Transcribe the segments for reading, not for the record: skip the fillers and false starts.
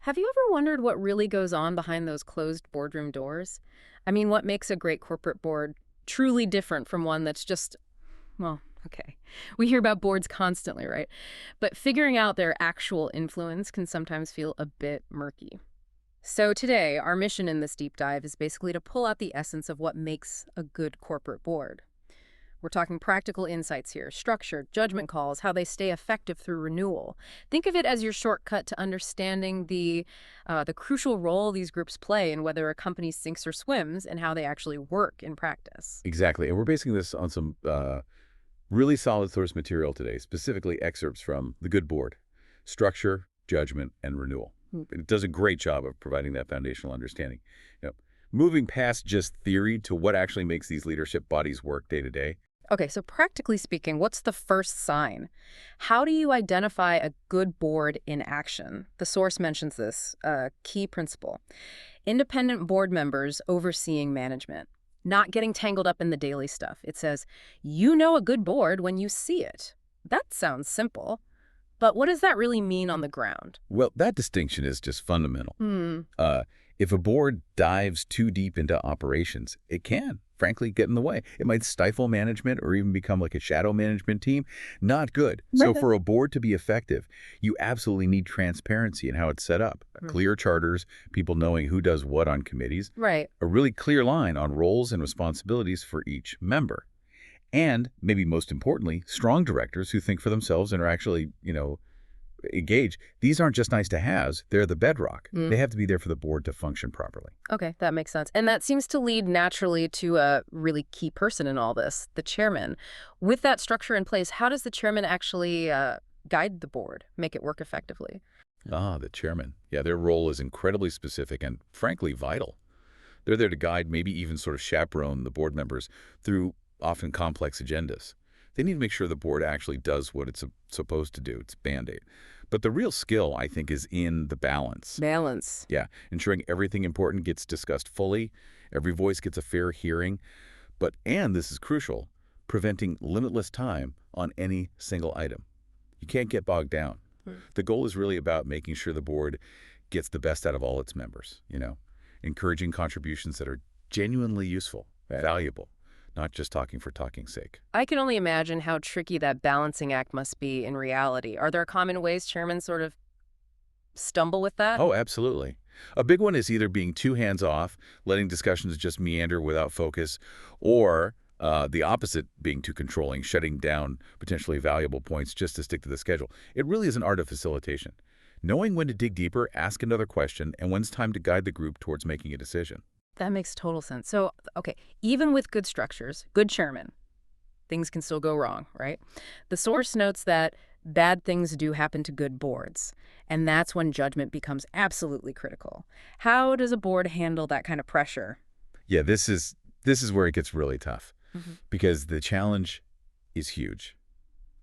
Have you ever wondered what really goes on behind those closed boardroom doors? I mean, what makes a great corporate board truly different from one that's just, well, okay. We hear about boards constantly, right? But figuring out their actual influence can sometimes feel a bit murky. So today, our mission in this deep dive is basically to pull out the essence of what makes a good corporate board. We're talking practical insights here, structure, judgment calls, how they stay effective through renewal. Think of it as your shortcut to understanding the crucial role these groups play in whether a company sinks or swims and how they actually work in practice. Exactly. And we're basing this on some really solid source material today, specifically excerpts from The Good Board, Structure, Judgment, and Renewal. It does a great job of providing that foundational understanding. You know, moving past just theory to what actually makes these leadership bodies work day to day. Okay, so practically speaking, what's the first sign? How do you identify a good board in action? The source mentions this key principle. Independent board members overseeing management, not getting tangled up in the daily stuff. It says, you know a good board when you see it. That sounds simple, but what does that really mean on the ground? Well, that distinction is just fundamental. Hmm. If a board dives too deep into operations, it can, frankly, get in the way. It might stifle management or even become like a shadow management team. Not good. So for a board to be effective, you absolutely need transparency in how it's set up. Clear charters, people knowing who does what on committees. Right. A really clear line on roles and responsibilities for each member. And, maybe most importantly, strong directors who think for themselves and are actually, engage. These aren't just nice to haves, they're the bedrock. They have to be there for the board to function properly. Okay, that makes sense. And that seems to lead naturally to a really key person in all this, the chairman. With that structure in place, how does the chairman actually guide the board, make it work effectively? The chairman. Yeah, their role is incredibly specific and, frankly, vital. They're there to guide, maybe even sort of chaperone the board members through often complex agendas. They need to make sure the board actually does what it's supposed to do. It's Band-Aid. But the real skill, I think, is in the balance. Balance. Yeah, ensuring everything important gets discussed fully, every voice gets a fair hearing, and this is crucial, preventing limitless time on any single item. You can't get bogged down. The goal is really about making sure the board gets the best out of all its members, encouraging contributions that are genuinely useful, valuable, not just talking for talking's sake. I can only imagine how tricky that balancing act must be in reality. Are there common ways chairmen sort of stumble with that? Oh, absolutely. A big one is either being too hands-off, letting discussions just meander without focus, or the opposite, being too controlling, shutting down potentially valuable points just to stick to the schedule. It really is an art of facilitation. Knowing when to dig deeper, ask another question, and when it's time to guide the group towards making a decision. That makes total sense. So, okay, even with good structures, good chairmen, things can still go wrong, right? The source notes that bad things do happen to good boards, and that's when judgment becomes absolutely critical. How does a board handle that kind of pressure? Yeah, this is where it gets really tough, because the challenge is huge.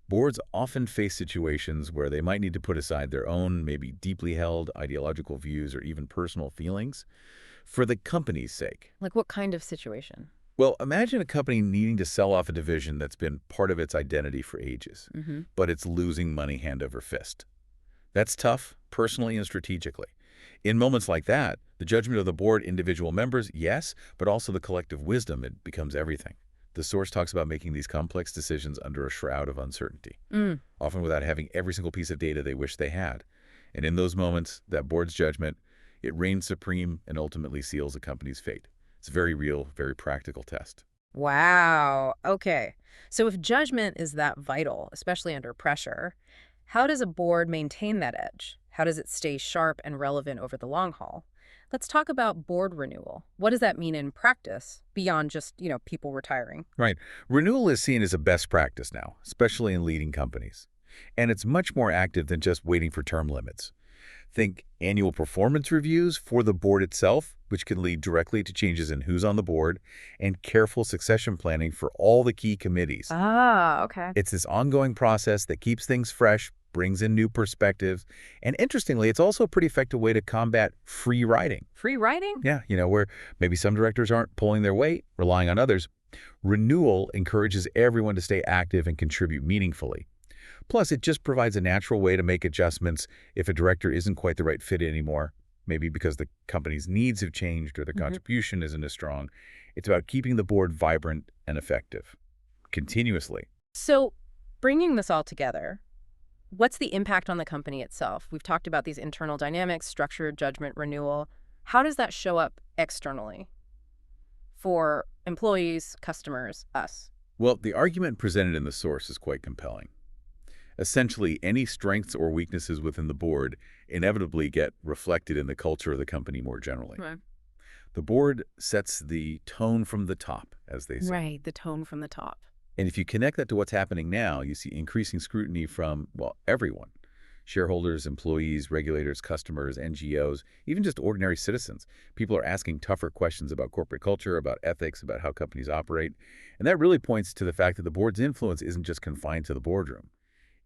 Boards often face situations where they might need to put aside their own, maybe deeply held ideological views or even personal feelings for the company's sake. Like what kind of situation? Well, imagine a company needing to sell off a division that's been part of its identity for ages, but it's losing money hand over fist. That's tough, personally and strategically. In moments like that, the judgment of the board, individual members, yes, but also the collective wisdom, it becomes everything. The source talks about making these complex decisions under a shroud of uncertainty, often without having every single piece of data they wish they had. And in those moments, that board's judgment, it reigns supreme and ultimately seals a company's fate. It's a very real, very practical test. Wow. Okay. So if judgment is that vital, especially under pressure, how does a board maintain that edge? How does it stay sharp and relevant over the long haul? Let's talk about board renewal. What does that mean in practice beyond just, people retiring? Right. Renewal is seen as a best practice now, especially in leading companies. And it's much more active than just waiting for term limits. Think annual performance reviews for the board itself, which can lead directly to changes in who's on the board, and careful succession planning for all the key committees. Ah, okay. It's this ongoing process that keeps things fresh, brings in new perspectives, and interestingly, it's also a pretty effective way to combat free riding. Free riding? Yeah, where maybe some directors aren't pulling their weight, relying on others. Renewal encourages everyone to stay active and contribute meaningfully. Plus, it just provides a natural way to make adjustments if a director isn't quite the right fit anymore, maybe because the company's needs have changed or the contribution isn't as strong. It's about keeping the board vibrant and effective, continuously. So, bringing this all together, what's the impact on the company itself? We've talked about these internal dynamics, structure, judgment, renewal. How does that show up externally for employees, customers, us? Well, the argument presented in the source is quite compelling. Essentially, any strengths or weaknesses within the board inevitably get reflected in the culture of the company more generally. Right. The board sets the tone from the top, as they say. Right, the tone from the top. And if you connect that to what's happening now, you see increasing scrutiny from, well, everyone. Shareholders, employees, regulators, customers, NGOs, even just ordinary citizens. People are asking tougher questions about corporate culture, about ethics, about how companies operate. And that really points to the fact that the board's influence isn't just confined to the boardroom.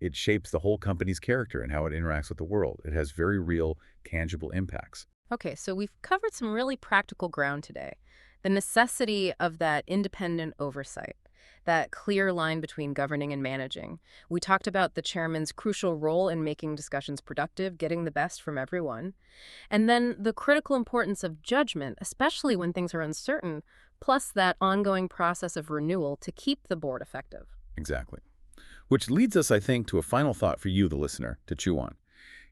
It shapes the whole company's character and how it interacts with the world. It has very real, tangible impacts. Okay, so we've covered some really practical ground today. The necessity of that independent oversight, that clear line between governing and managing. We talked about the chairman's crucial role in making discussions productive, getting the best from everyone. And then the critical importance of judgment, especially when things are uncertain, plus that ongoing process of renewal to keep the board effective. Exactly. Which leads us, I think, to a final thought for you, the listener, to chew on.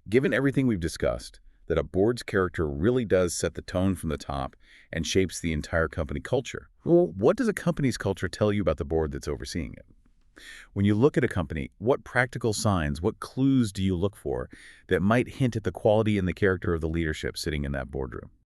Given everything we've discussed, that a board's character really does set the tone from the top and shapes the entire company culture. Well, what does a company's culture tell you about the board that's overseeing it? When you look at a company, what practical signs, what clues do you look for that might hint at the quality and the character of the leadership sitting in that boardroom?